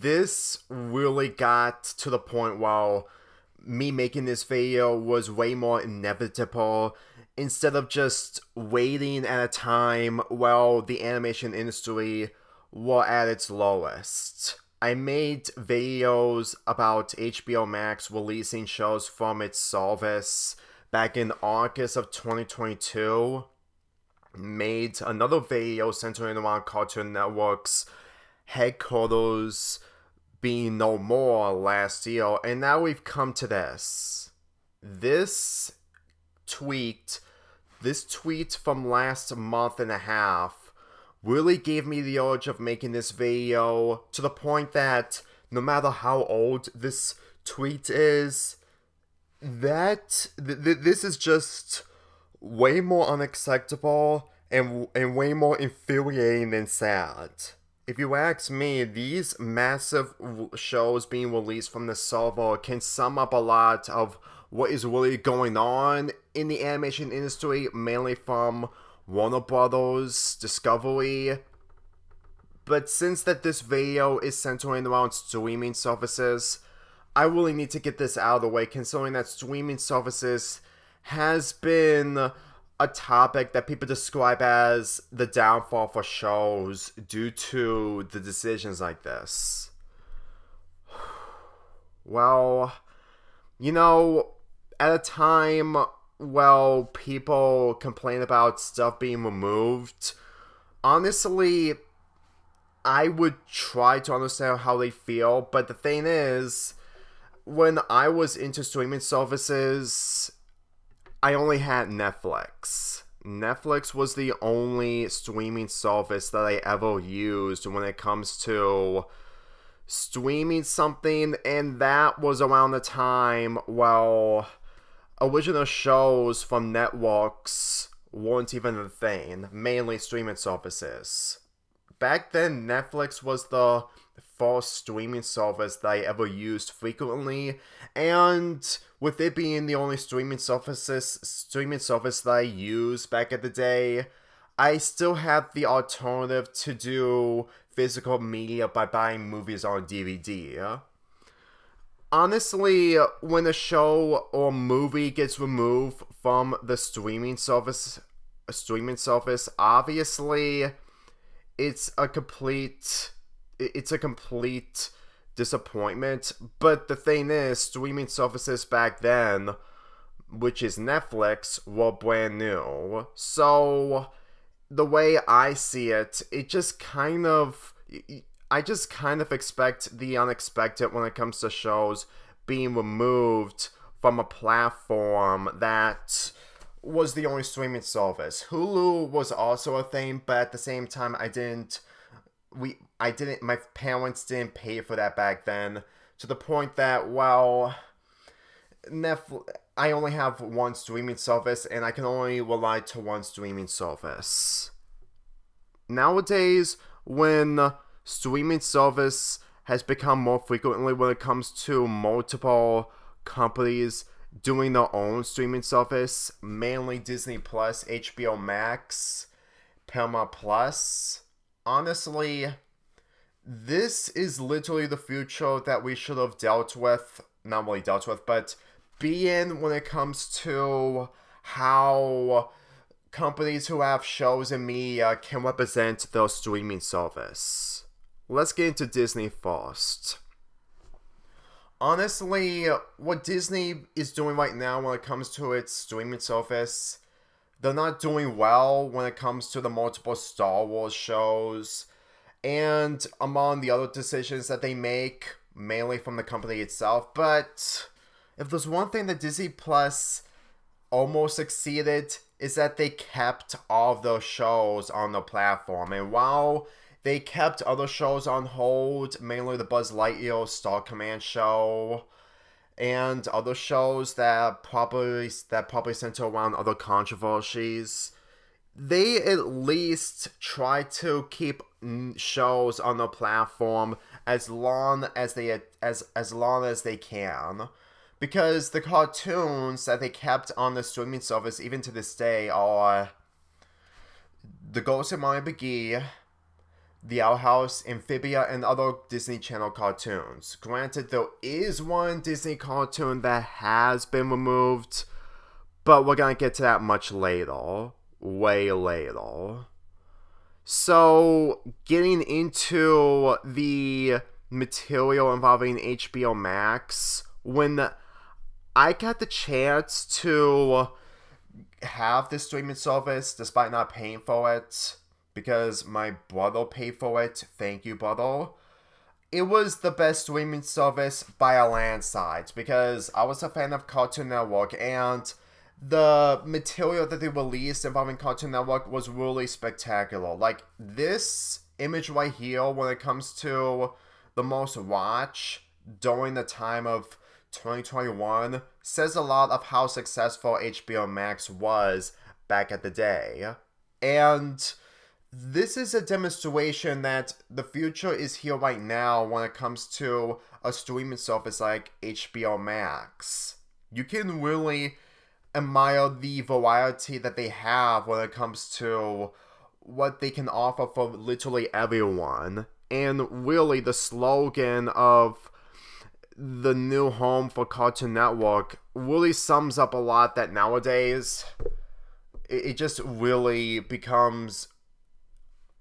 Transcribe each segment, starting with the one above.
this really got to the point where me making this video was way more inevitable instead of just waiting at a time while the animation industry were at its lowest. I made videos about HBO Max releasing shows from its service back in August of 2022. Made another video centering around Cartoon Network's headquarters being no more last year, and now we've come to this. Tweet, this tweet from last month and a half really gave me the urge of making this video, to the point that no matter how old this tweet is, this is just way more unacceptable and way more infuriating than sad. If you ask me, these massive shows being released from the server can sum up a lot of what is really going on in the animation industry, mainly from Warner Brothers, Discovery. But since that this video is centering around streaming services, I really need to get this out of the way, considering that streaming services has been a topic that people describe as the downfall for shows due to the decisions like this. Well, at a time, people complain about stuff being removed, honestly, I would try to understand how they feel, but the thing is, when I was into streaming services, I only had Netflix. Netflix was the only streaming service that I ever used when it comes to streaming something, and that was around the time, original shows from networks weren't even a thing, mainly streaming services. Back then, Netflix was the first streaming service that I ever used frequently, and with it being the only streaming service that I used back in the day, I still had the alternative to do physical media by buying movies on DVD. Honestly, when a show or movie gets removed from the streaming service, obviously, it's a complete disappointment. But the thing is, streaming services back then, which is Netflix, were brand new. So the way I see it, I just kind of expect the unexpected when it comes to shows being removed from a platform that was the only streaming service. Hulu was also a thing, but at the same time, my parents didn't pay for that back then, to the point that, I only have one streaming service, and I can only rely to one streaming service. Nowadays, when streaming service has become more frequently when it comes to multiple companies doing their own streaming service, mainly Disney Plus, HBO Max, Paramount Plus. Honestly, this is literally the future that we should have not really dealt with, but be in when it comes to how companies who have shows and media can represent their streaming service. Let's get into Disney first. Honestly, what Disney is doing right now when it comes to its streaming service, they're not doing well when it comes to the multiple Star Wars shows, and among the other decisions that they make, mainly from the company itself. But if there's one thing that Disney Plus almost succeeded, is that they kept all of those shows on the platform. And while they kept other shows on hold, mainly the Buzz Lightyear Star Command show, and other shows that probably center around other controversies, they at least try to keep shows on the platform as long as they can. Because the cartoons that they kept on the streaming service, even to this day, are The Ghost of Molly McGee, The Owl House, Amphibia, and other Disney Channel cartoons. Granted, there is one Disney cartoon that has been removed, but we're gonna get to that much later. Way later. So, getting into the material involving HBO Max, when I got the chance to have this streaming service despite not paying for it, because my brother paid for it, thank you, brother, it was the best streaming service by a landslide, because I was a fan of Cartoon Network, and the material that they released involving Cartoon Network was really spectacular. Like, this image right here, when it comes to the most watch during the time of 2021, says a lot of how successful HBO Max was back at the day. And this is a demonstration that the future is here right now when it comes to a streaming service like HBO Max. You can really admire the variety that they have when it comes to what they can offer for literally everyone. And really, the slogan of the new home for Cartoon Network really sums up a lot that nowadays it just really becomes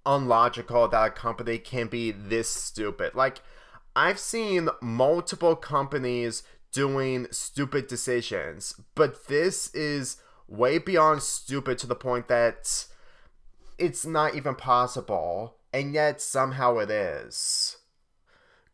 unlogical that a company can be this stupid. Like, I've seen multiple companies doing stupid decisions, but this is way beyond stupid to the point that it's not even possible, and yet somehow it is.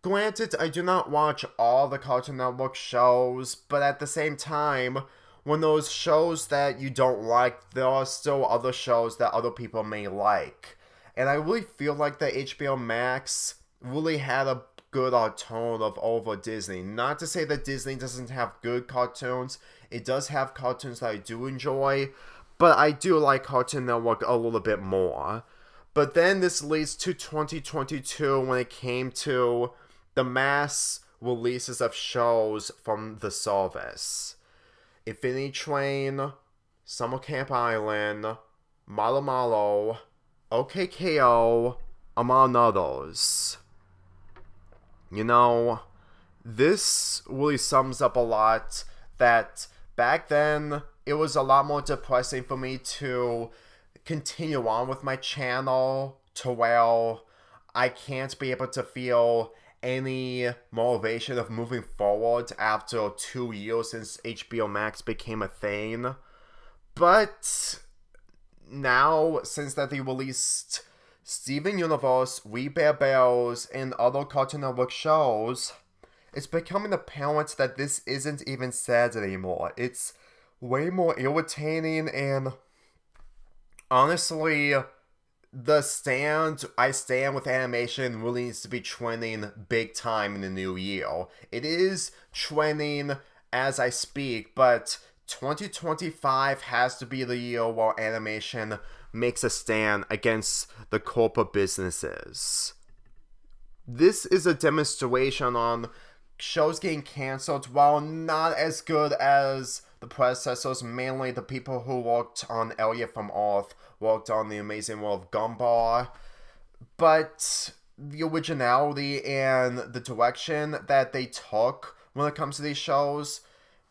Granted, I do not watch all the Cartoon Network shows, but at the same time, when those shows that you don't like, there are still other shows that other people may like. And I really feel like the HBO Max really had a good alternative over Disney. Not to say that Disney doesn't have good cartoons. It does have cartoons that I do enjoy, but I do like Cartoon Network a little bit more. But then this leads to 2022 when it came to the mass releases of shows from the service. Infinity Train, Summer Camp Island, Malo Malo, OKKO, among others. You know, this really sums up a lot that back then it was a lot more depressing for me to continue on with my channel to where I can't be able to feel any motivation of moving forward after 2 years since HBO Max became a thing. But now, since that they released Steven Universe, We Bear Bears, and other Cartoon Network shows, it's becoming apparent that this isn't even sad anymore. It's way more irritating, and honestly, I stand with animation really needs to be trending big time in the new year. It is trending as I speak, but 2025 has to be the year where animation makes a stand against the corporate businesses. This is a demonstration on shows getting cancelled, while not as good as the predecessors, mainly the people who worked on Elliot from Earth, worked on The Amazing World of Gumball, but the originality and the direction that they took when it comes to these shows,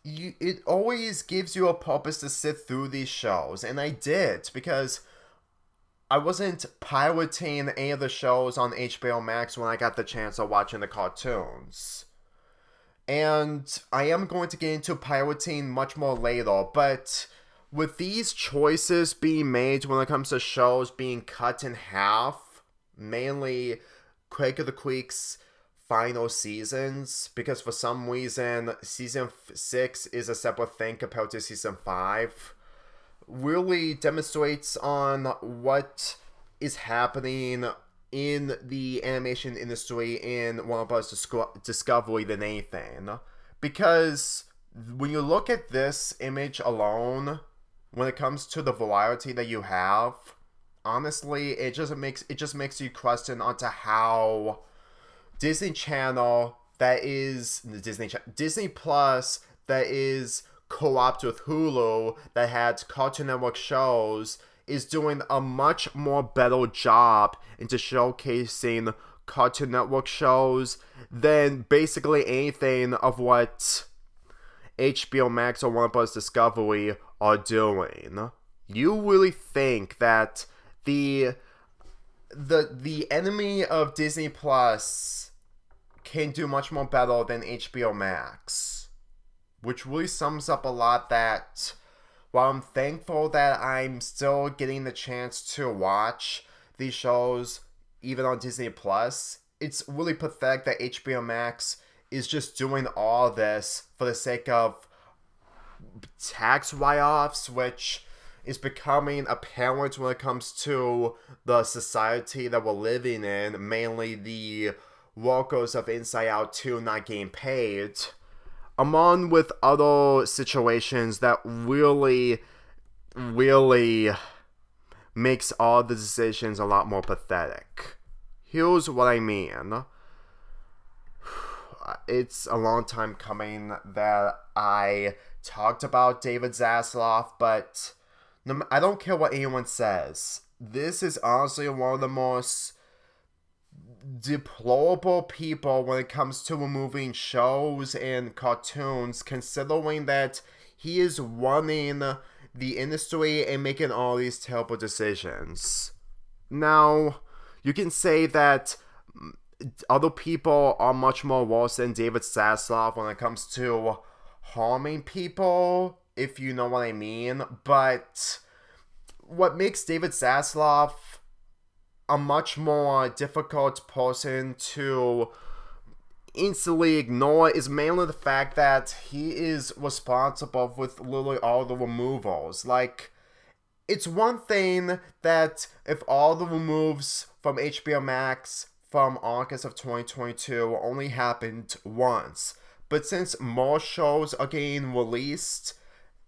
it always gives you a purpose to sit through these shows, and I did, because I wasn't pirating any of the shows on HBO Max when I got the chance of watching the cartoons. And I am going to get into pirating much more later, but with these choices being made when it comes to shows being cut in half, mainly Quake of the Queek's final seasons, because for some reason season 6 is a separate thing compared to season 5, really demonstrates on what is happening in the animation industry in Warner Bros. Discovery than anything. Because when you look at this image alone, when it comes to the variety that you have, honestly, it just makes you question onto how Disney Channel, that is Disney Plus, that is co-opted with Hulu, that had Cartoon Network shows, is doing a much more better job into showcasing Cartoon Network shows than basically anything of what HBO Max or Warner Bros. Discovery are doing. You really think that the enemy of Disney Plus can do much more better than HBO Max? Which really sums up a lot that while I'm thankful that I'm still getting the chance to watch these shows even on Disney Plus, it's really pathetic that HBO Max is just doing all this for the sake of tax write-offs, which is becoming apparent when it comes to the society that we're living in, mainly the workers of Inside Out 2 not getting paid, among with other situations that really makes all the decisions a lot more pathetic. Here's what I mean. It's a long time coming that I talked about David Zaslav, but I don't care what anyone says. This is honestly one of the most deplorable people when it comes to removing shows and cartoons, considering that he is running the industry and making all these terrible decisions. Now, you can say that other people are much more worse than David Zaslav when it comes to harming people, if you know what I mean, but what makes David Zaslav a much more difficult person to instantly ignore is mainly the fact that he is responsible with literally all the removals. Like, it's one thing that if all the removes from HBO Max from August of 2022 only happened once, but since more shows are getting released,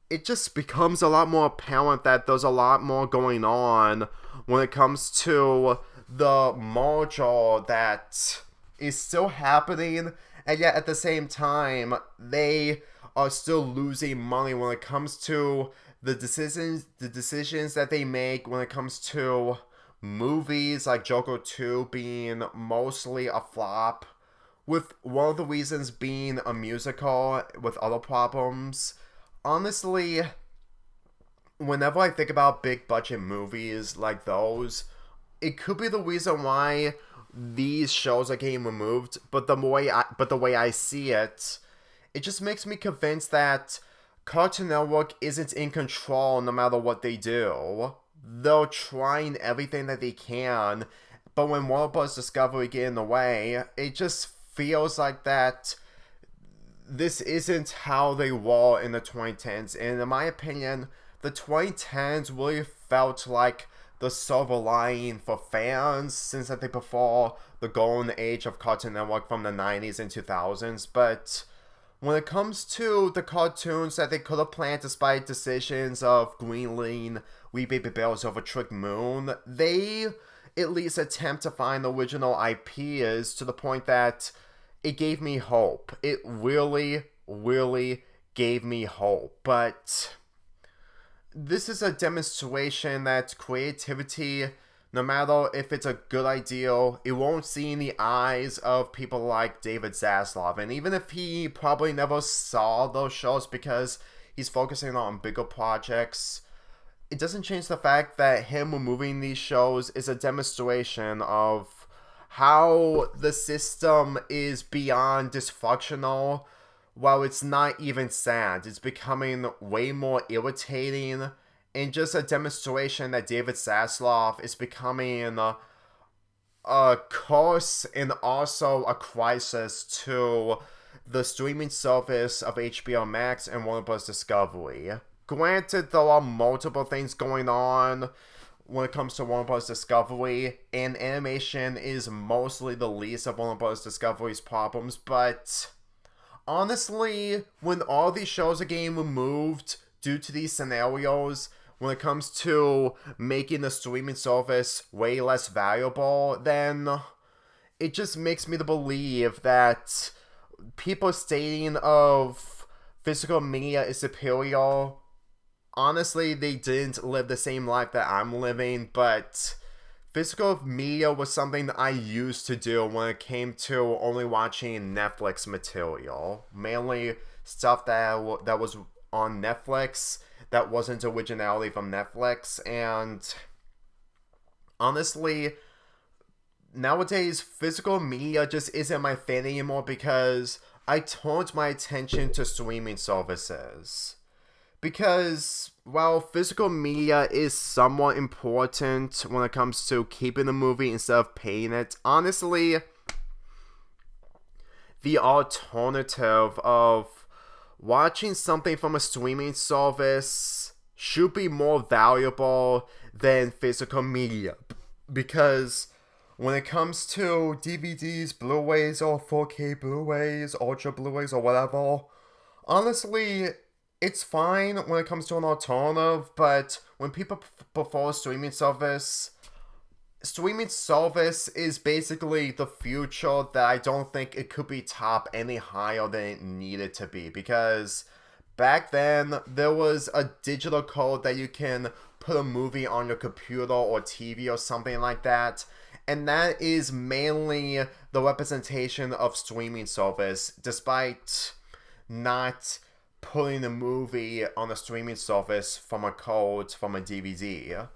it just becomes a lot more apparent that there's a lot more going on when it comes to the merger that is still happening, and yet at the same time, they are still losing money when it comes to the decisions that they make when it comes to movies like Joker 2 being mostly a flop, with one of the reasons being a musical with other problems. Honestly, whenever I think about big budget movies like those, it could be the reason why these shows are getting removed, but the way I see it, it just makes me convinced that Cartoon Network isn't in control no matter what they do. They're trying everything that they can, but when Warner Bros. Discovery get in the way, it just feels like that this isn't how they were in the 2010s. And in my opinion, the 2010s really felt like the silver lining for fans, since that they prefer the golden age of Cartoon Network from the 90s and 2000s. But when it comes to the cartoons that they could have planned despite decisions of greenlighting We Baby Bells over Trick Moon, they at least attempt to find the original IPs to the point that it gave me hope. It really, really gave me hope. But this is a demonstration that creativity, no matter if it's a good idea, it won't see in the eyes of people like David Zaslav. And even if he probably never saw those shows because he's focusing on bigger projects, it doesn't change the fact that him removing these shows is a demonstration of how the system is beyond dysfunctional. While it's not even sad, it's becoming way more irritating, and just a demonstration that David Zaslav is becoming a curse and also a crisis to the streaming service of HBO Max and Warner Bros. Discovery. Granted, there are multiple things going on when it comes to Warner Bros. Discovery, and animation is mostly the least of Warner Bros. Discovery's problems, but honestly, when all these shows are getting removed due to these scenarios, when it comes to making the streaming service way less valuable, then it just makes me to believe that people stating of physical media is superior honestly, they didn't live the same life that I'm living, but physical media was something that I used to do when it came to only watching Netflix material. Mainly stuff that was on Netflix that wasn't originality from Netflix, and honestly, nowadays physical media just isn't my thing anymore because I turned my attention to streaming services. Because, while physical media is somewhat important when it comes to keeping the movie instead of paying it, honestly, the alternative of watching something from a streaming service should be more valuable than physical media. Because when it comes to DVDs, Blu-rays, or 4K Blu-rays, Ultra Blu-rays, or whatever, honestly, it's fine when it comes to an alternative, but when people prefer streaming service is basically the future that I don't think it could be top any higher than it needed to be, because back then there was a digital code that you can put a movie on your computer or TV or something like that, and that is mainly the representation of streaming service, despite not putting the movie on a streaming service from a code from a DVD.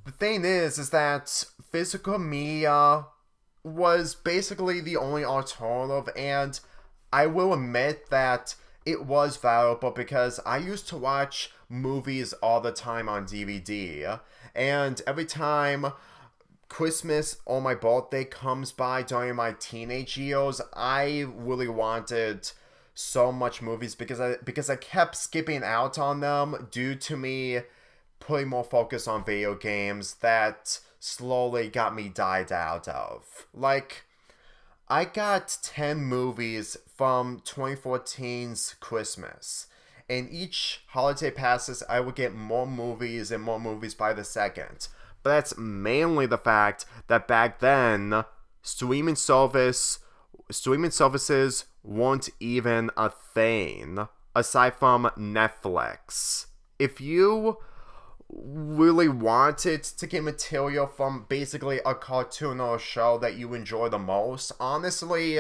The thing is that physical media was basically the only alternative, and I will admit that it was valuable because I used to watch movies all the time on DVD, and every time Christmas or my birthday comes by during my teenage years, I really wanted so much movies because I kept skipping out on them due to me putting more focus on video games that slowly got me died out of. Like, I got 10 movies from 2014's Christmas. And each holiday passes, I would get more movies and more movies by the second. But that's mainly the fact that back then, streaming services weren't even a thing, aside from Netflix. If you really wanted to get material from basically a cartoon or a show that you enjoy the most, honestly,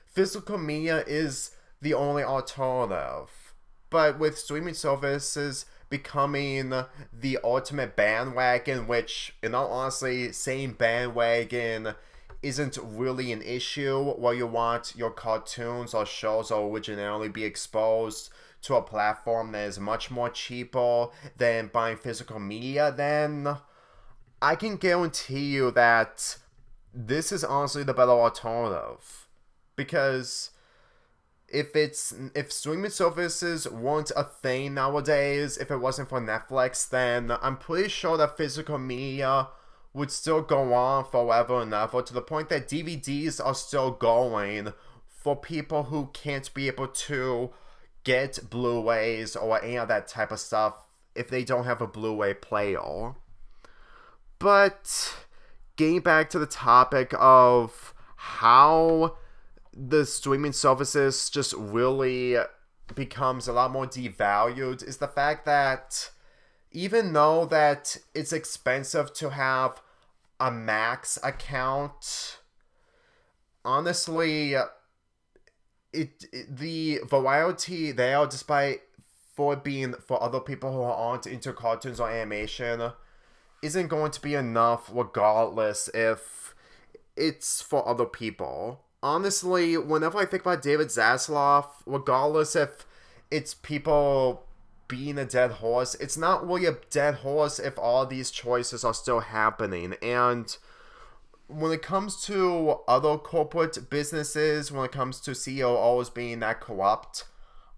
physical media is the only alternative. But with streaming services becoming the ultimate bandwagon, which, in all honesty, saying bandwagon isn't really an issue where you want your cartoons or shows or originality be exposed to a platform that is much more cheaper than buying physical media, then I can guarantee you that this is honestly the better alternative. Because if streaming services weren't a thing nowadays, if it wasn't for Netflix, then I'm pretty sure that physical media would still go on forever and ever, to the point that DVDs are still going for people who can't be able to get Blu-rays or any of that type of stuff if they don't have a Blu-ray player. But getting back to the topic of how the streaming services just really becomes a lot more devalued is the fact that even though that it's expensive to have a Max account, honestly, the variety there, despite for other people who aren't into cartoons or animation, isn't going to be enough regardless if it's for other people. Honestly, whenever I think about David Zaslav, regardless if it's people being a dead horse, it's not really a dead horse if all these choices are still happening. And when it comes to other corporate businesses, when it comes to CEOs being that corrupt,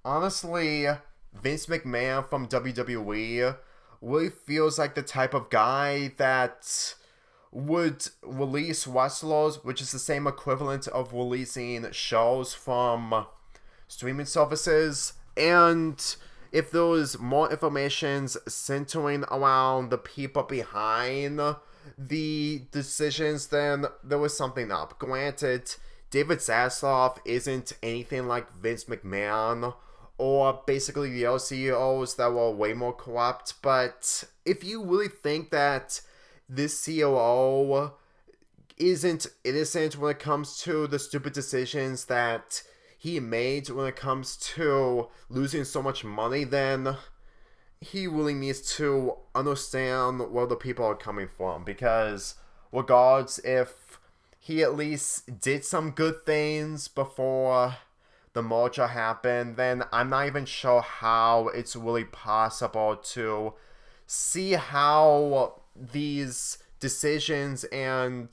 honestly, Vince McMahon from WWE really feels like the type of guy that would release wrestlers, which is the same equivalent of releasing shows from streaming services, and if there was more information centering around the people behind the decisions, then there was something up. Granted, David Zaslav isn't anything like Vince McMahon or basically the other CEOs that were way more corrupt. But if you really think that this COO isn't innocent when it comes to the stupid decisions that he made when it comes to losing so much money, then he really needs to understand where the people are coming from. Because regardless, if he at least did some good things before the merger happened, then I'm not even sure how it's really possible to see how these decisions and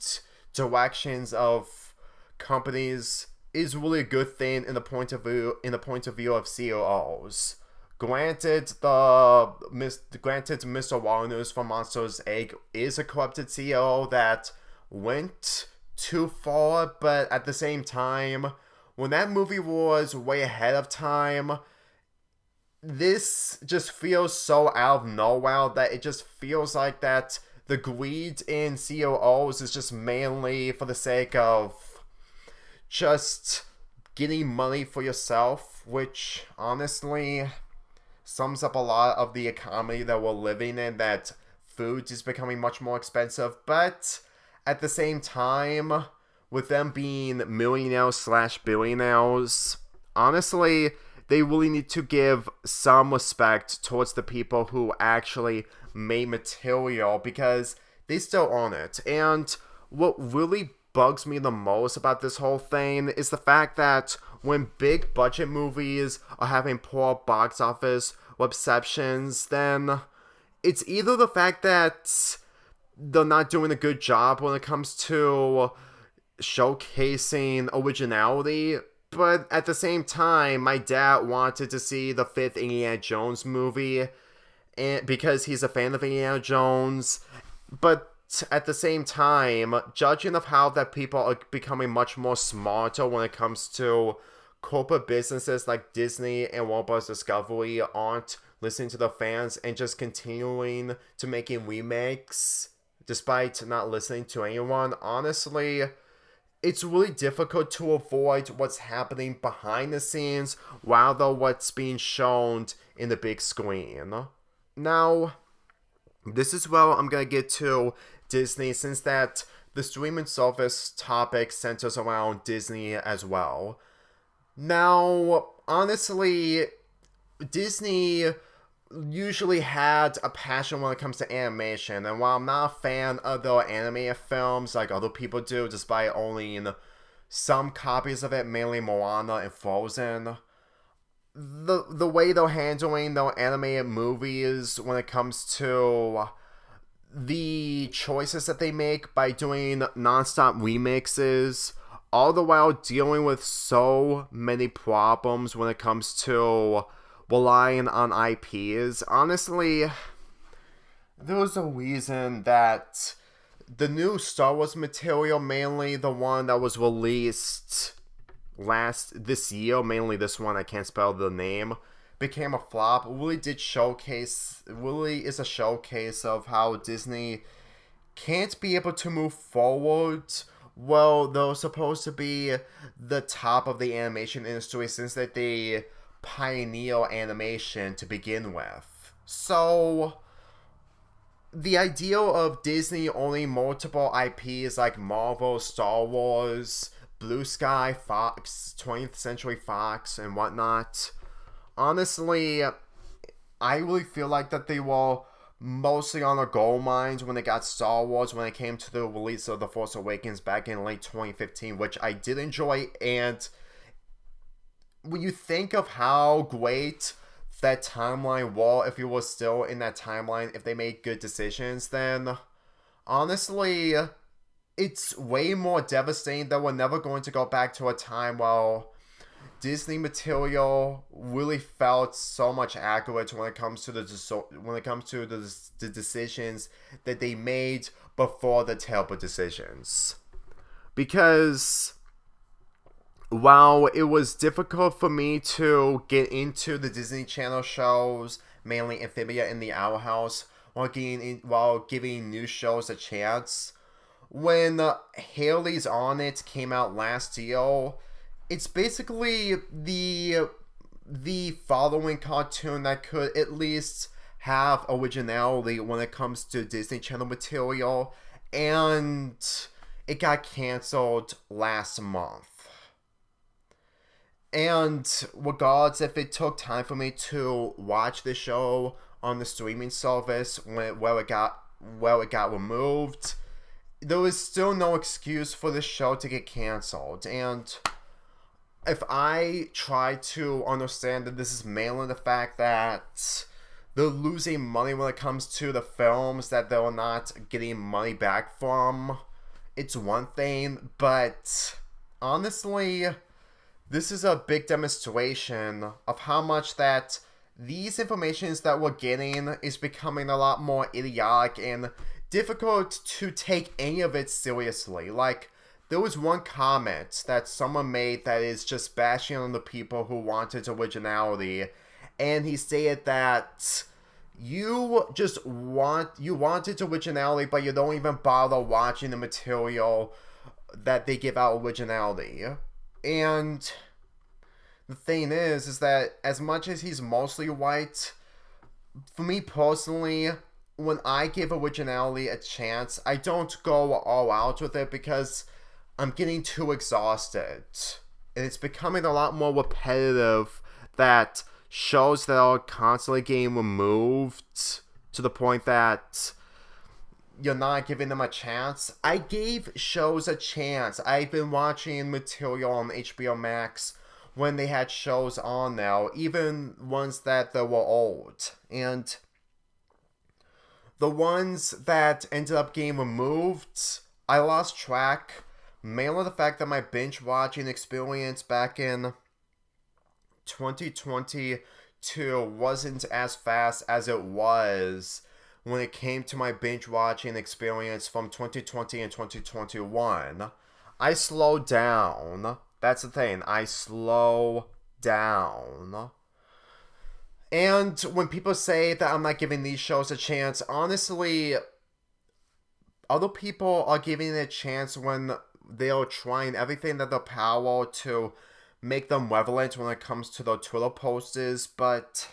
directions of companies is really a good thing in the point of view of CEOs. Granted, Mr. Warner's from Monsters Inc. is a corrupted CEO that went too far, but at the same time, when that movie was way ahead of time, this just feels so out of nowhere that it just feels like that the greed in COOs is just mainly for the sake of just getting money for yourself, which honestly sums up a lot of the economy that we're living in, that food is becoming much more expensive. But at the same time, with them being millionaires/billionaires, honestly, they really need to give some respect towards the people who actually made material, because they still own it. And what really bugs me the most about this whole thing is the fact that when big budget movies are having poor box office receptions, then it's either the fact that they're not doing a good job when it comes to showcasing originality, but at the same time, my dad wanted to see the 5th Indiana Jones movie, and because he's a fan of Indiana Jones, but at the same time, judging of how that people are becoming much more smarter when it comes to corporate businesses like Disney and Warner Bros. Discovery aren't listening to the fans and just continuing to making remakes despite not listening to anyone. Honestly, it's really difficult to avoid what's happening behind the scenes while though what's being shown in the big screen. Now, this is where I'm gonna get to Disney, since that the streaming service topic centers around Disney as well. Now, honestly, Disney usually had a passion when it comes to animation, and while I'm not a fan of their animated films like other people do, despite owning some copies of it, mainly Moana and Frozen, the way they're handling their animated movies when it comes to the choices that they make by doing non-stop remixes, all the while dealing with so many problems when it comes to relying on IPs. Honestly, there was a reason that the new Star Wars material, mainly the one that was released this year, mainly this one, I can't spell the name, became a flop. Really is a showcase of how Disney can't be able to move forward. Well, they're supposed to be the top of the animation industry since that they pioneer animation to begin with. So the idea of Disney owning multiple IPs like Marvel, Star Wars, Blue Sky, Fox, 20th Century Fox, and whatnot, honestly, I really feel like that they were mostly on their gold mines when they got Star Wars, when it came to the release of The Force Awakens back in late 2015, which I did enjoy. And when you think of how great that timeline was, if you were still in that timeline, if they made good decisions, then honestly, it's way more devastating that we're never going to go back to a time where Disney material really felt so much accurate when it comes to the decisions that they made before the terrible decisions. Because while it was difficult for me to get into the Disney Channel shows, mainly Amphibia and The Owl House, while giving new shows a chance, when Haley's On It came out last year, it's basically the the following cartoon that could at least have originality when it comes to Disney Channel material, and it got canceled last month. And regardless if it took time for me to watch the show on the streaming service where it got removed, there was still no excuse for the show to get canceled. And if I try to understand that this is mainly the fact that they're losing money when it comes to the films that they're not getting money back from, it's one thing, but honestly, this is a big demonstration of how much that these informations that we're getting is becoming a lot more idiotic and difficult to take any of it seriously. Like, there was one comment that someone made that is just bashing on the people who wanted originality, and he stated that you wanted originality, but you don't even bother watching the material that they give out originality. And the thing is that as much as he's mostly white, for me personally, when I give originality a chance, I don't go all out with it because I'm getting too exhausted. And it's becoming a lot more repetitive that shows that are constantly getting removed to the point that you're not giving them a chance. I gave shows a chance. I've been watching material on HBO Max when they had shows on now, even ones that they were old. And the ones that ended up getting removed, I lost track. Mainly the fact that my binge watching experience back in 2022 wasn't as fast as it was when it came to my binge watching experience from 2020 and 2021. I slowed down. That's the thing. I slow down. And when people say that I'm not giving these shows a chance, honestly, other people are giving it a chance when they are trying everything that their power to make them relevant when it comes to their Twitter posts, but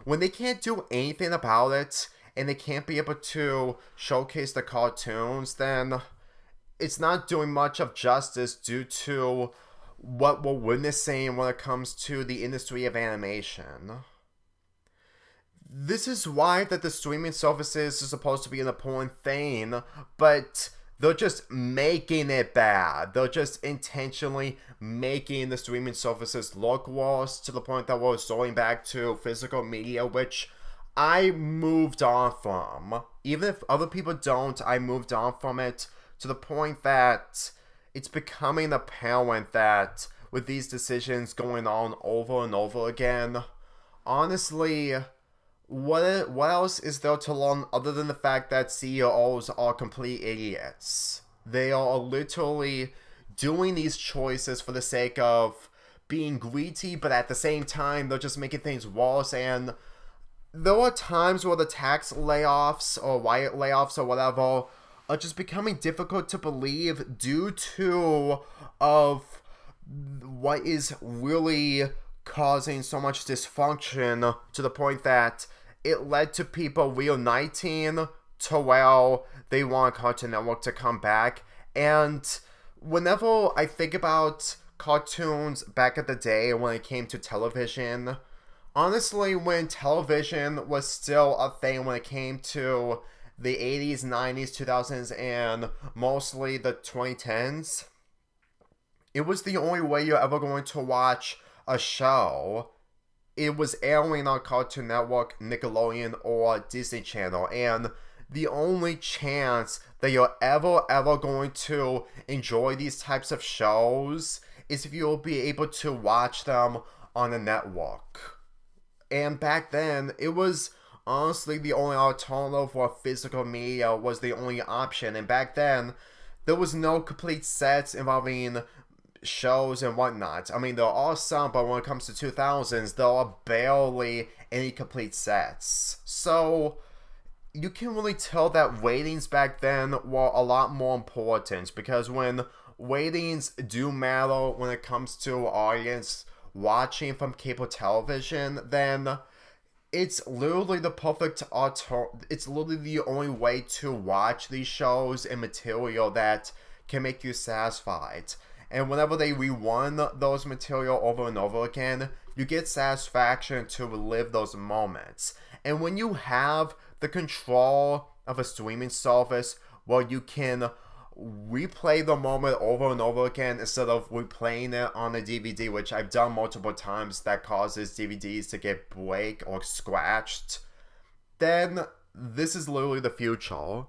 when they can't do anything about it, and they can't be able to showcase the cartoons, then it's not doing much of justice due to what we're witnessing when it comes to the industry of animation. This is why that the streaming services are supposed to be an important thing, but they're just making it bad. They're just intentionally making the streaming services look worse to the point that we're resorting back to physical media, which I moved on from. Even if other people don't, I moved on from it to the point that it's becoming apparent that with these decisions going on over and over again, honestly, what else is there to learn other than the fact that CEOs are complete idiots? They are literally doing these choices for the sake of being greedy, but at the same time, they're just making things worse. And there are times where the tax layoffs or riot layoffs or whatever are just becoming difficult to believe due to of what is really causing so much dysfunction to the point that it led to people reuniting to where they want Cartoon Network to come back. And whenever I think about cartoons back at the day when it came to television, honestly, when television was still a thing when it came to the 80s, 90s, 2000s, and mostly the 2010s, it was the only way you're ever going to watch a show. It was airing on Cartoon Network, Nickelodeon, or Disney Channel, and the only chance that you're ever going to enjoy these types of shows is if you'll be able to watch them on a network. And back then, it was honestly the only alternative where physical media was the only option. And back then, there was no complete sets involving shows and whatnot. I mean, there are some, but when it comes to 2000s, there are barely any complete sets. So you can really tell that ratings back then were a lot more important, because when ratings do matter when it comes to audience, watching from cable television, then it's literally the perfect it's literally the only way to watch these shows and material that can make you satisfied. And whenever they rerun those material over and over again, you get satisfaction to relive those moments. And when you have the control of a streaming service where you can replay the moment over and over again instead of replaying it on a DVD, which I've done multiple times, that causes DVDs to get break or scratched, then this is literally the future.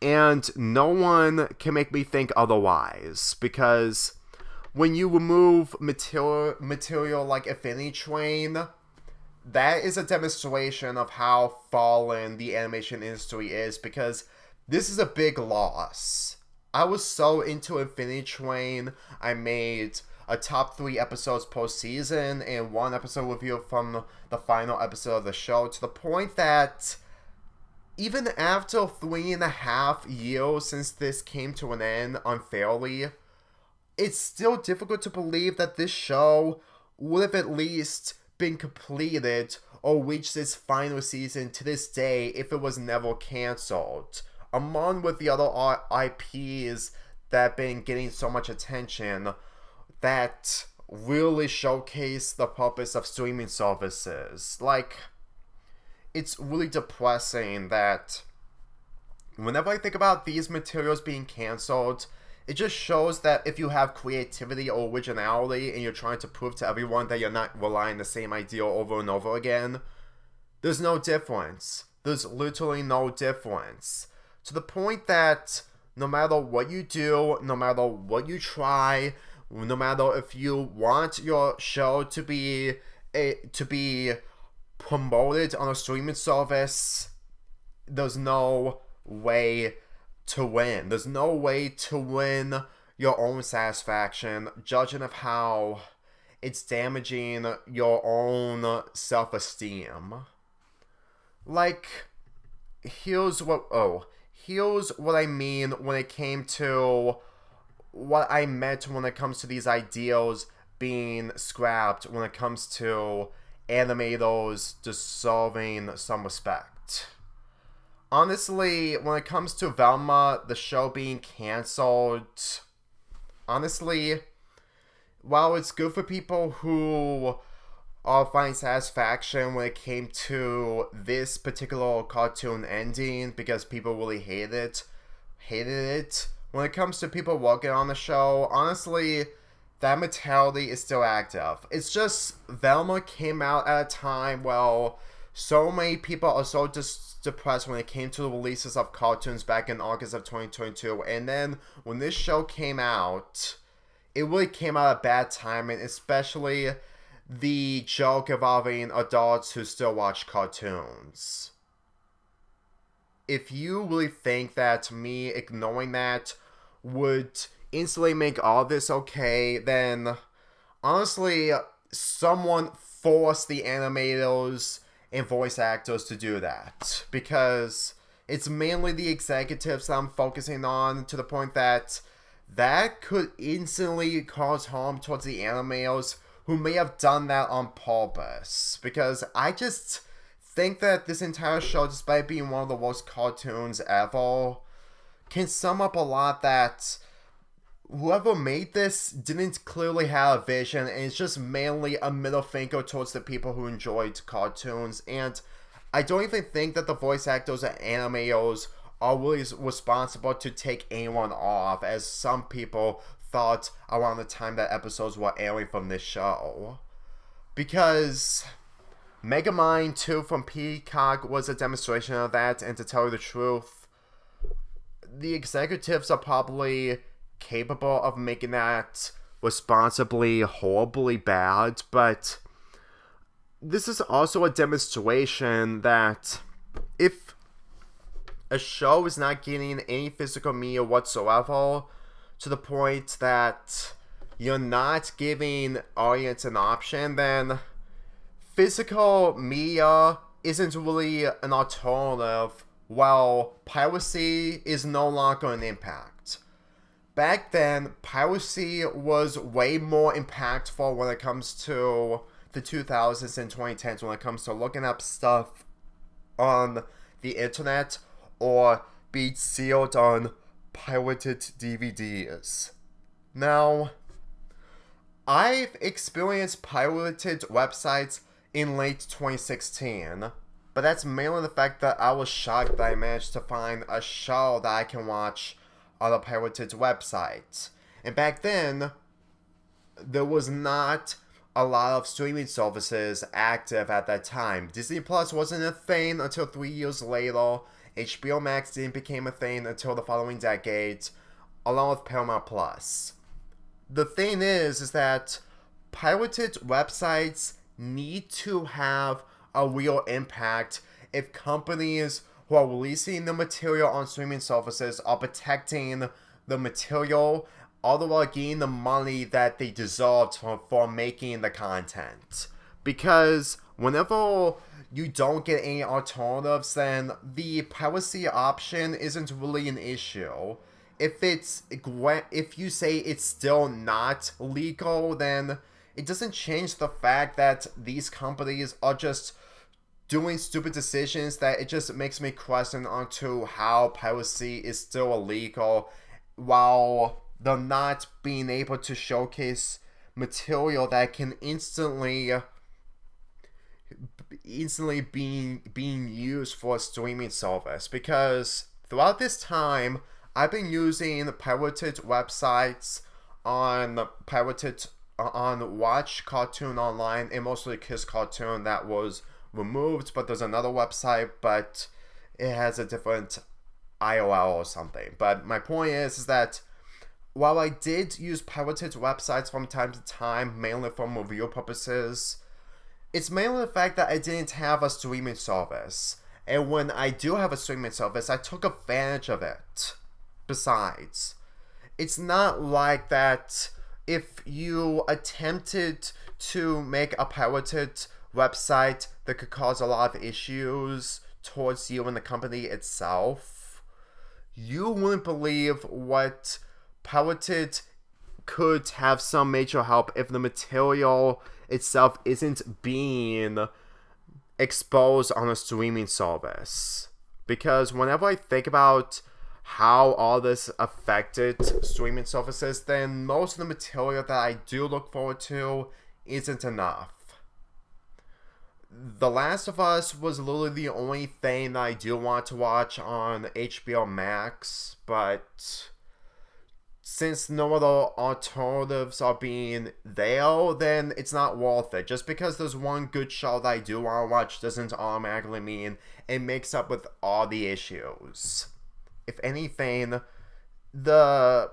And no one can make me think otherwise, because when you remove material like Infinity Train, that is a demonstration of how fallen the animation industry is, because this is a big loss. I was so into Infinity Train, I made a top 3 episodes post-season and 1 episode review from the final episode of the show, to the point that even after 3.5 years since this came to an end unfairly, it's still difficult to believe that this show would have at least been completed or reached its final season to this day if it was never cancelled. Among with the other IPs that have been getting so much attention that really showcase the purpose of streaming services. Like, it's really depressing that whenever I think about these materials being cancelled, it just shows that if you have creativity or originality and you're trying to prove to everyone that you're not relying the same idea over and over again, there's no difference. There's literally no difference. To the point that no matter what you do, no matter what you try, no matter if you want your show to be promoted on a streaming service, there's no way to win. There's no way to win your own satisfaction, judging of how it's damaging your own self-esteem. Like, here's what I mean when it came to what I meant when it comes to these ideals being scrapped, when it comes to animators deserving some respect. Honestly, when it comes to Velma, the show being cancelled, honestly, while it's good for people who are finding satisfaction when it came to this particular cartoon ending because people really hated it, when it comes to people working on the show, honestly, that mentality is still active. It's just Velma came out at a time where so many people are so depressed when it came to the releases of cartoons back in August of 2022. And then when this show came out, it really came out at a bad time, and especially the joke involving adults who still watch cartoons. If you really think that me ignoring that would instantly make all this okay, then honestly, someone forced the animators and voice actors to do that, because it's mainly the executives that I'm focusing on, to the point that could instantly cause harm towards the animators who may have done that on purpose. Because I just think that this entire show, despite being one of the worst cartoons ever, can sum up a lot that whoever made this didn't clearly have a vision, and it's just mainly a middle finger towards the people who enjoyed cartoons. And I don't even think that the voice actors and animators are really responsible to take anyone off, as some people thought around the time that episodes were airing from this show. Because Megamind 2 from Peacock was a demonstration of that, and to tell you the truth, the executives are probably capable of making that responsibly horribly bad, but this is also a demonstration that if a show is not getting any physical media whatsoever, to the point that you're not giving audience an option, then physical media isn't really an alternative. Well, piracy is no longer an impact. back then, piracy was way more impactful when it comes to the 2000s and 2010s, when it comes to looking up stuff on the internet or being sealed on pirated DVDs. Now, I've experienced pirated websites in late 2016, but that's mainly the fact that I was shocked that I managed to find a show that I can watch on a pirated website. And back then, there was not a lot of streaming services active at that time. Disney Plus wasn't a thing until 3 years later. HBO Max didn't become a thing until the following decade, along with Paramount Plus. The thing is that pirated websites need to have a real impact if companies who are releasing the material on streaming services are protecting the material, all the while getting the money that they deserve for making the content. Because whenever you don't get any alternatives, then the piracy option isn't really an issue. If you say it's still not legal, then it doesn't change the fact that these companies are just doing stupid decisions that it just makes me question onto how piracy is still illegal while they're not being able to showcase material that can instantly being used for a streaming service. Because throughout this time, I've been using pirated websites on Watch Cartoon Online, and mostly Kiss Cartoon that was removed, but there's another website, but it has a different IOL or something. But my point is that while I did use pirated websites from time to time, mainly for review purposes, it's mainly the fact that I didn't have a streaming service. And when I do have a streaming service, I took advantage of it. Besides, it's not like that if you attempted to make a pirated website that could cause a lot of issues towards you and the company itself, you wouldn't believe what pirated could have some major help if the material itself isn't being exposed on a streaming service. Because whenever I think about how all this affected streaming services, then most of the material that I do look forward to isn't enough. The Last of Us was literally the only thing that I do want to watch on HBO Max, but since no other alternatives are being there, then it's not worth it. Just because there's one good show that I do want to watch doesn't automatically mean it makes up with all the issues. If anything, the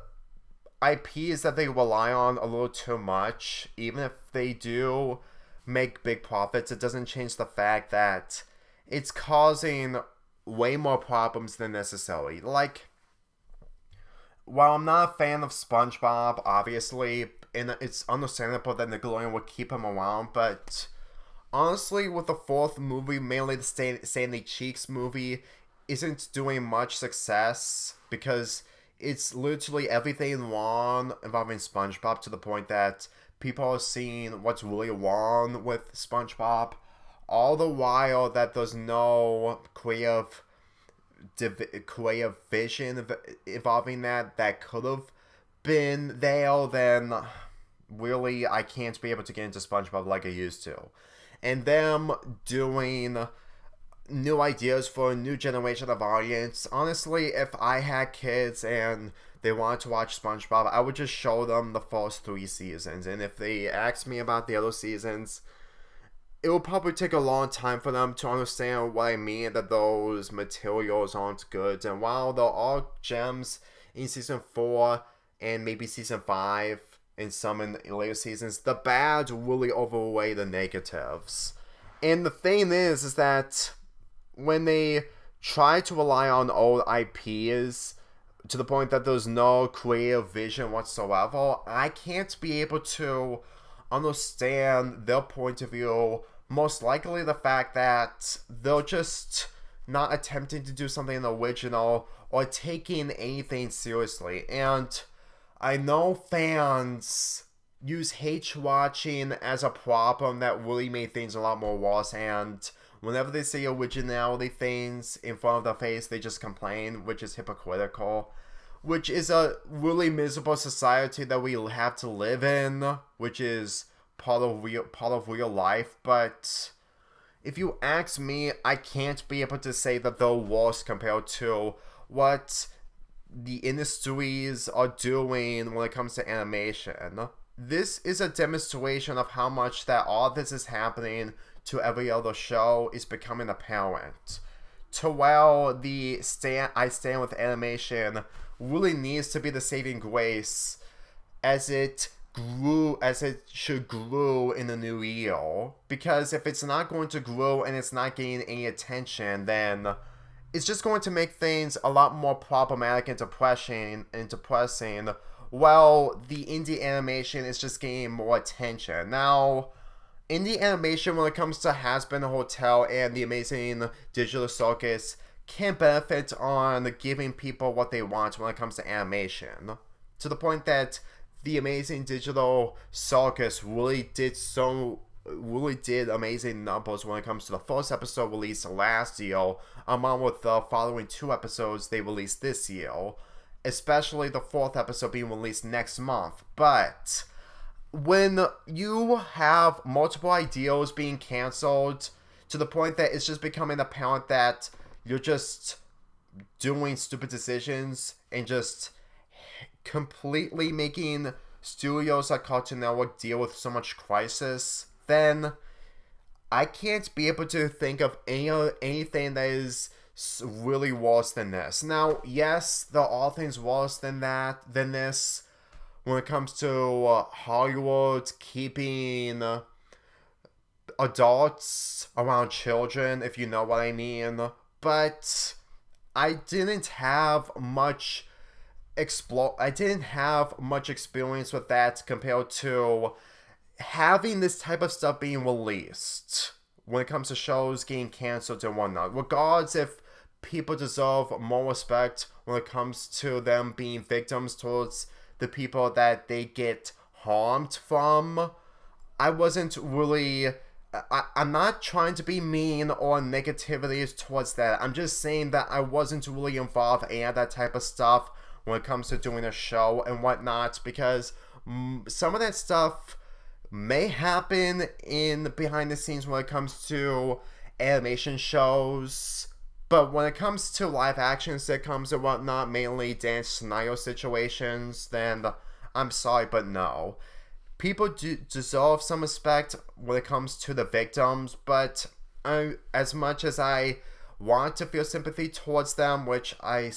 IPs that they rely on a little too much, even if they do make big profits, it doesn't change the fact that it's causing way more problems than necessary. Like, while I'm not a fan of SpongeBob, obviously, and it's understandable that Nickelodeon would keep him around, but honestly, with the fourth movie, mainly the Sandy Cheeks movie, isn't doing much success because it's literally everything wrong involving SpongeBob, to the point that people are seeing what's really wrong with SpongeBob, all the while that there's no creative vision involving that could have been there. Then really I can't be able to get into SpongeBob like I used to. And them doing new ideas for a new generation of audience. Honestly, if I had kids and they wanted to watch SpongeBob, I would just show them the first 3 seasons. And if they asked me about the other seasons, it will probably take a long time for them to understand what I mean, that those materials aren't good. And while there are gems in season 4 and maybe season 5 and some in later seasons, the bad really overweigh the negatives. And the thing is that when they try to rely on old IPs to the point that there's no creative vision whatsoever, I can't be able to understand their point of view. Most likely the fact that they're just not attempting to do something original or taking anything seriously. And I know fans use hate watching as a problem that really made things a lot more worse, and whenever they say originality things in front of their face, they just complain, which is hypocritical. Which is a really miserable society that we have to live in, which is part of real life. But if you ask me, I can't be able to say that they're worse compared to what the industries are doing when it comes to animation. This is a demonstration of how much that all this is happening to every other show is becoming apparent. To while I stand with animation really needs to be the saving grace as it should grow in the new year. Because if it's not going to grow and it's not getting any attention, then it's just going to make things a lot more problematic and depressing, while the indie animation is just getting more attention. Now, indie animation, when it comes to Has-Been Hotel and The Amazing Digital Circus, can benefit on giving people what they want when it comes to animation. To the point that The Amazing Digital Circus really did amazing numbers when it comes to the first episode released last year, along with the following 2 episodes they released this year, especially the 4th episode being released next month. But when you have multiple ideas being cancelled to the point that it's just becoming apparent that you're just doing stupid decisions and just completely making studios like Cartoon Network deal with so much crisis, then I can't be able to think of anything that is really worse than this. Now, yes, there are things worse than this when it comes to Hollywood keeping adults around children, if you know what I mean. But I didn't have much experience with that compared to having this type of stuff being released when it comes to shows getting canceled and whatnot. Regardless if people deserve more respect when it comes to them being victims towards the people that they get harmed from. I'm not trying to be mean or negativity towards that. I'm just saying that I wasn't really involved in that type of stuff when it comes to doing a show and whatnot, because some of that stuff may happen in behind the scenes when it comes to animation shows. But when it comes to live action sitcoms and whatnot, mainly dance scenario situations, then I'm sorry, but no. People do deserve some respect when it comes to the victims, but as much as I want to feel sympathy towards them, which I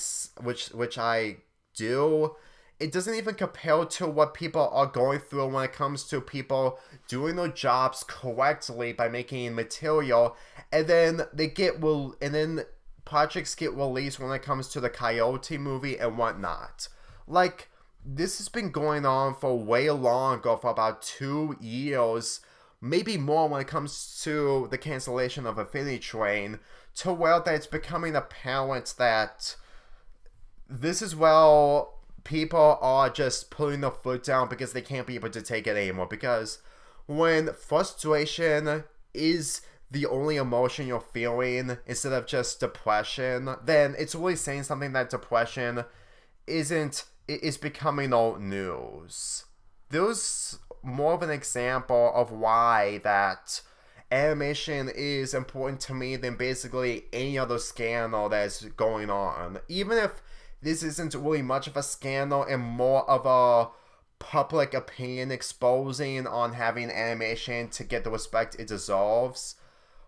do, it doesn't even compare to what people are going through when it comes to people doing their jobs correctly by making material, and then projects get released when it comes to the Coyote movie and whatnot. Like, this has been going on for way longer, for about 2 years, maybe more when it comes to the cancellation of Infinity Train, to where that it's becoming apparent that this is where people are just putting their foot down because they can't be able to take it anymore. Because when frustration is the only emotion you're feeling instead of just depression, then it's really saying something that depression is becoming old news. There's more of an example of why that animation is important to me than basically any other scandal that's going on. Even if this isn't really much of a scandal and more of a public opinion exposing on having animation to get the respect it deserves.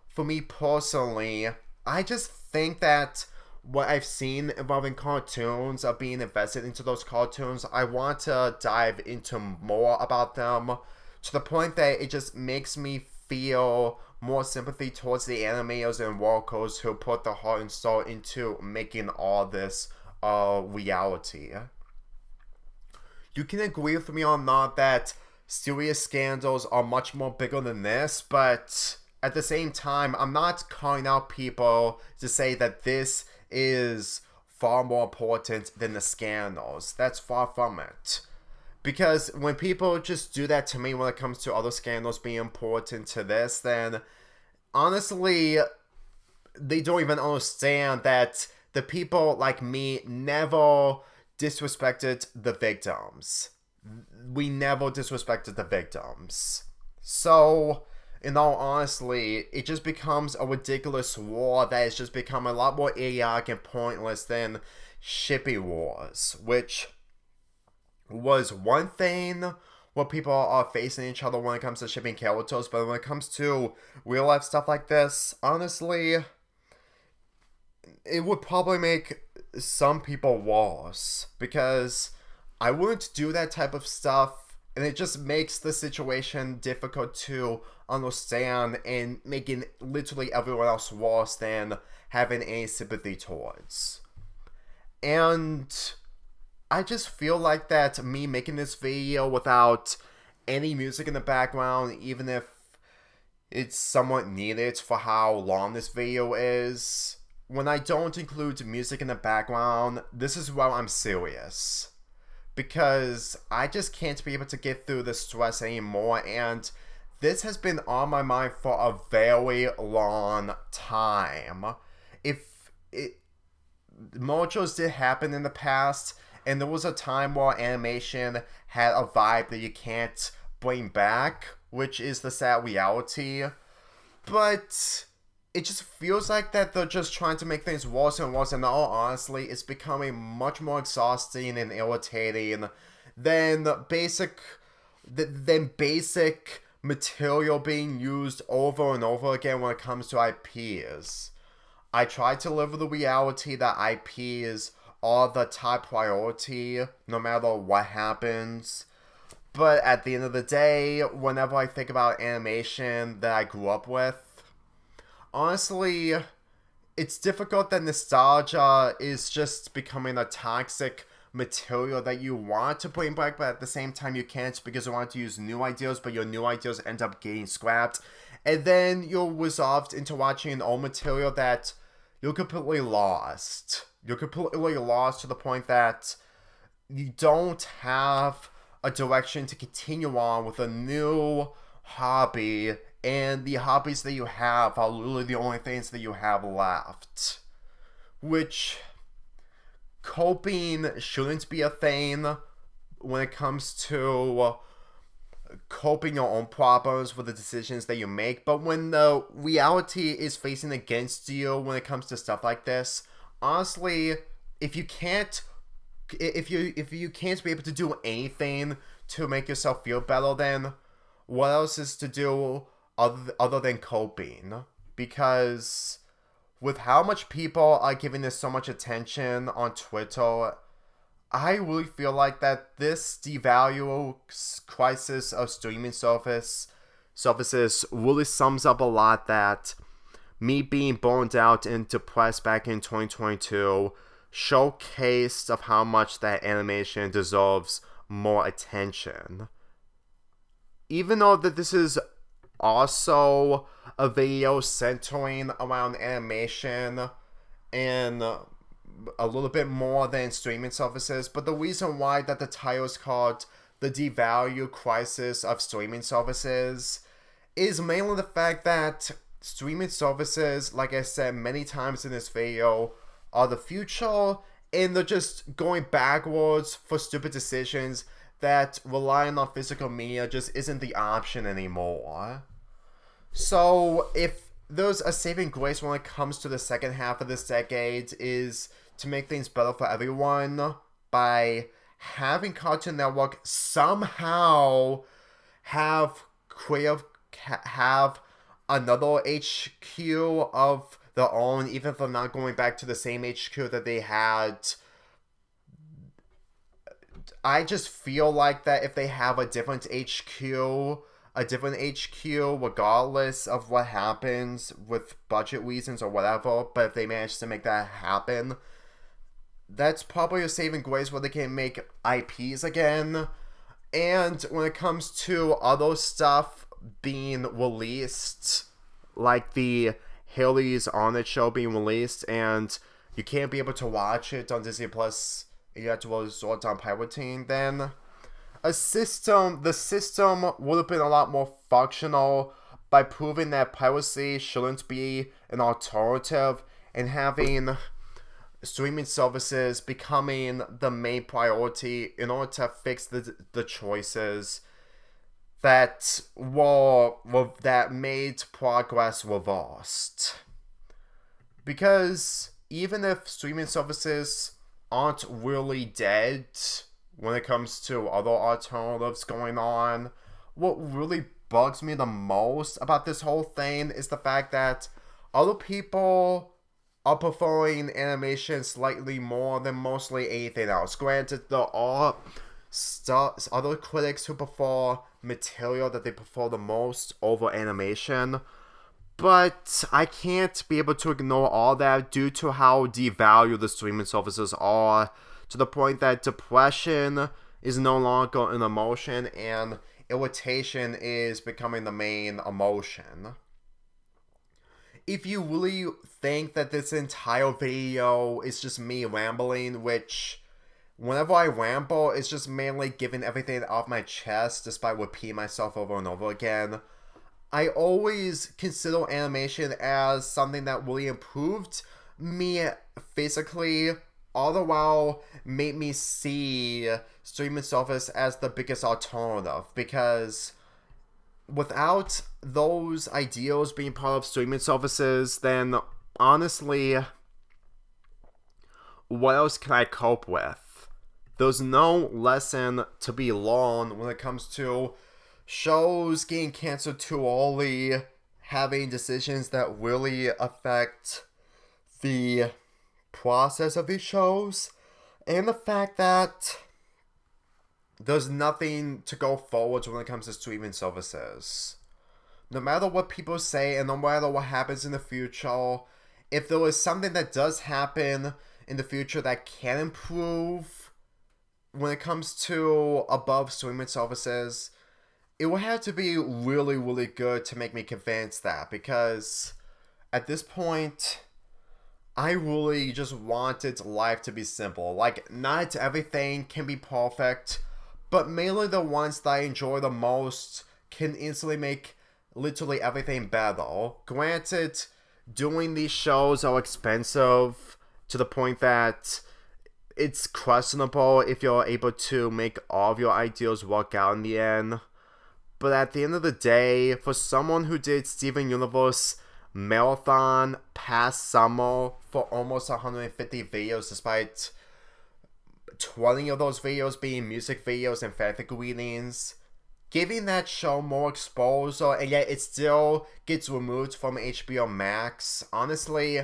For me personally, I just think that what I've seen involving cartoons, of being invested into those cartoons, I want to dive into more about them to the point that it just makes me feel more sympathy towards the animators and workers who put their heart and soul into making all this reality. You can agree with me or not that serious scandals are much more bigger than this, but at the same time, I'm not calling out people to say that this is far more important than the scandals. That's far from it. Because when people just do that to me when it comes to other scandals being important to this, then honestly, they don't even understand that the people like me never disrespected the victims. We never disrespected the victims. So, in all honesty, it just becomes a ridiculous war that has just become a lot more idiotic and pointless than shipping wars, which was one thing where people are facing each other when it comes to shipping characters, but when it comes to real life stuff like this, honestly, it would probably make some people worse, because I wouldn't do that type of stuff, and it just makes the situation difficult to understand and making literally everyone else worse than having any sympathy towards. And I just feel like that me making this video without any music in the background, even if it's somewhat needed for how long this video is, when I don't include music in the background, this is where I'm serious. Because I just can't be able to get through the stress anymore, and this has been on my mind for a very long time. Mergers did happen in the past, and there was a time where animation had a vibe that you can't bring back, which is the sad reality. But it just feels like that they're just trying to make things worse and worse, and all honestly, it's becoming much more exhausting and irritating than basic material being used over and over again when it comes to IPs. I try to live with the reality that IPs are the top priority, no matter what happens. But at the end of the day, whenever I think about animation that I grew up with, honestly, it's difficult that nostalgia is just becoming a toxic material that you want to bring back, but at the same time you can't because you want to use new ideas, but your new ideas end up getting scrapped. And then you're resolved into watching an old material that you're completely lost. You're completely lost to the point that you don't have a direction to continue on with a new hobby, and the hobbies that you have are literally the only things that you have left. Which, coping shouldn't be a thing when it comes to coping your own problems with the decisions that you make, but when the reality is facing against you when it comes to stuff like this, honestly, if you can't be able to do anything to make yourself feel better, then what else is to do other than coping? Because with how much people are giving this so much attention on Twitter, I really feel like that this Devalue crisis of streaming services really sums up a lot that me being burned out and depressed back in 2022 showcased of how much that animation deserves more attention. Even though that this is also a video centering around animation and a little bit more than streaming services, but the reason why that the title is called The Devalue Crisis of Streaming Services is mainly the fact that streaming services, like I said many times in this video, are the future, and they're just going backwards for stupid decisions that relying on physical media just isn't the option anymore. So if there's a saving grace when it comes to the second half of this decade, is to make things better for everyone by having Cartoon Network somehow have another HQ of their own, even if they're not going back to the same HQ that they had. I just feel like that if they have a different HQ, regardless of what happens with budget reasons or whatever, but if they manage to make that happen, that's probably a saving grace where they can make IPs again. And when it comes to other stuff being released, like the Haley's On It show being released, and you can't be able to watch it on Disney Plus, you have to resort on pirating, then the system would have been a lot more functional by proving that piracy shouldn't be an alternative and having streaming services becoming the main priority in order to fix the choices that made progress reversed. Because even if streaming services aren't really dead when it comes to other alternatives going on, what really bugs me the most about this whole thing is the fact that other people are preferring animation slightly more than mostly anything else. Granted, there are other critics who prefer material that they prefer the most over animation, but I can't be able to ignore all that due to how devalued the streaming services are, to the point that depression is no longer an emotion and irritation is becoming the main emotion. If you really think that this entire video is just me rambling, which whenever I ramble, it's just mainly giving everything off my chest despite repeating myself over and over again, I always consider animation as something that really improved me physically, all the while made me see streaming service as the biggest alternative, because without those ideals being part of streaming services, then honestly, what else can I cope with? There's no lesson to be learned when it comes to shows getting canceled too early, having decisions that really affect the process of these shows, and the fact that there's nothing to go forward when it comes to streaming services. No matter what people say and no matter what happens in the future, if there is something that does happen in the future that can improve when it comes to above streaming services, it would have to be really, really good to make me convinced that, because at this point, I really just wanted life to be simple. Like, not everything can be perfect, but mainly the ones that I enjoy the most can instantly make literally everything better. Granted, doing these shows are expensive to the point that it's questionable if you're able to make all of your ideas work out in the end. But at the end of the day, for someone who did Steven Universe Marathon past summer for almost 150 videos, despite 20 of those videos being music videos and fanfic readings, giving that show more exposure, and yet it still gets removed from HBO Max. Honestly,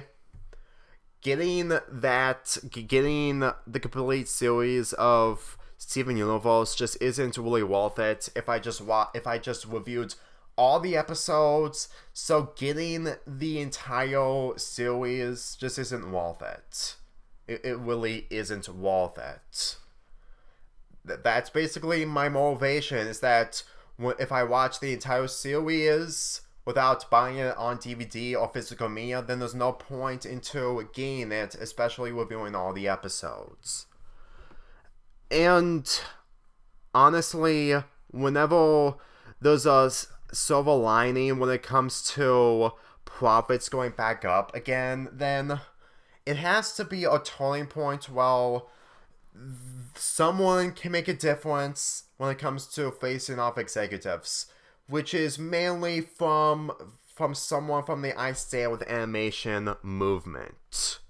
getting the complete series of Steven Universe just isn't really worth it if I just reviewed all the episodes. So getting the entire series just isn't worth it. It really isn't worth it. That's basically my motivation, is that if I watch the entire series without buying it on DVD or physical media, then there's no point into getting it, especially reviewing all the episodes. And honestly, whenever there's a silver lining when it comes to profits going back up again, then it has to be a turning point where someone can make a difference when it comes to facing off executives, which is mainly from someone from the I Stand With Animation movement.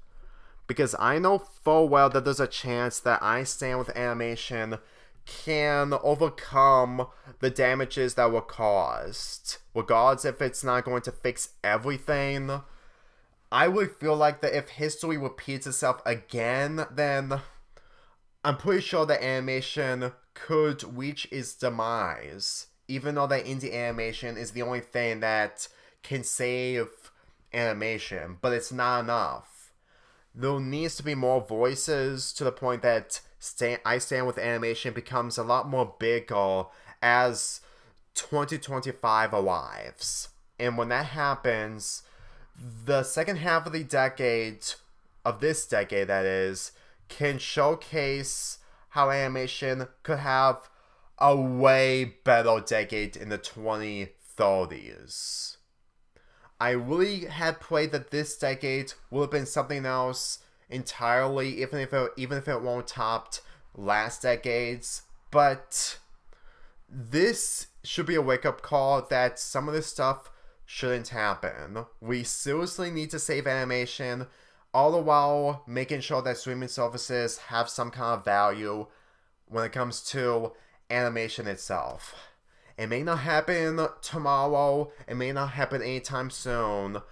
Because I know full well that there's a chance that I Stand With Animation can overcome the damages that were caused. Regardless if it's not going to fix everything, I would feel like that if history repeats itself again, then I'm pretty sure that animation could reach its demise, even though that indie animation is the only thing that can save animation, but it's not enough. There needs to be more voices to the point that I Stand With Animation becomes a lot more bigger as 2025 arrives. And when that happens, the second half of the decade, of this decade that is, can showcase how animation could have a way better decade in the 2030s. I really had prayed that this decade would have been something else entirely, even if it won't topped last decade's. But this should be a wake-up call that some of this stuff shouldn't happen. We seriously need to save animation, all the while making sure that streaming services have some kind of value when it comes to animation itself. It may not happen tomorrow, it may not happen anytime soon,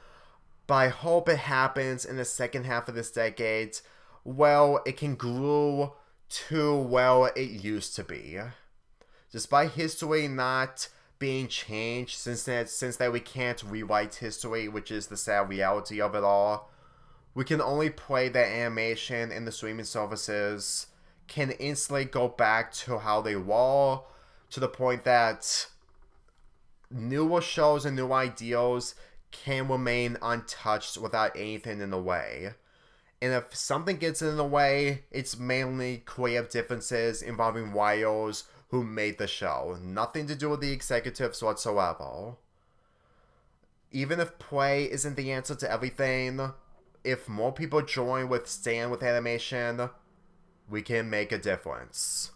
but I hope it happens in the second half of this decade. Well, it can grow to where it used to be. Despite history not being changed, since that we can't rewrite history, which is the sad reality of it all, we can only pray that animation and the streaming services can instantly go back to how they were, to the point that newer shows and new ideals can remain untouched without anything in the way. And if something gets in the way, it's mainly creative differences involving writers who made the show. Nothing to do with the executives whatsoever. Even if play isn't the answer to everything, if more people join with Stand with animation, we can make a difference.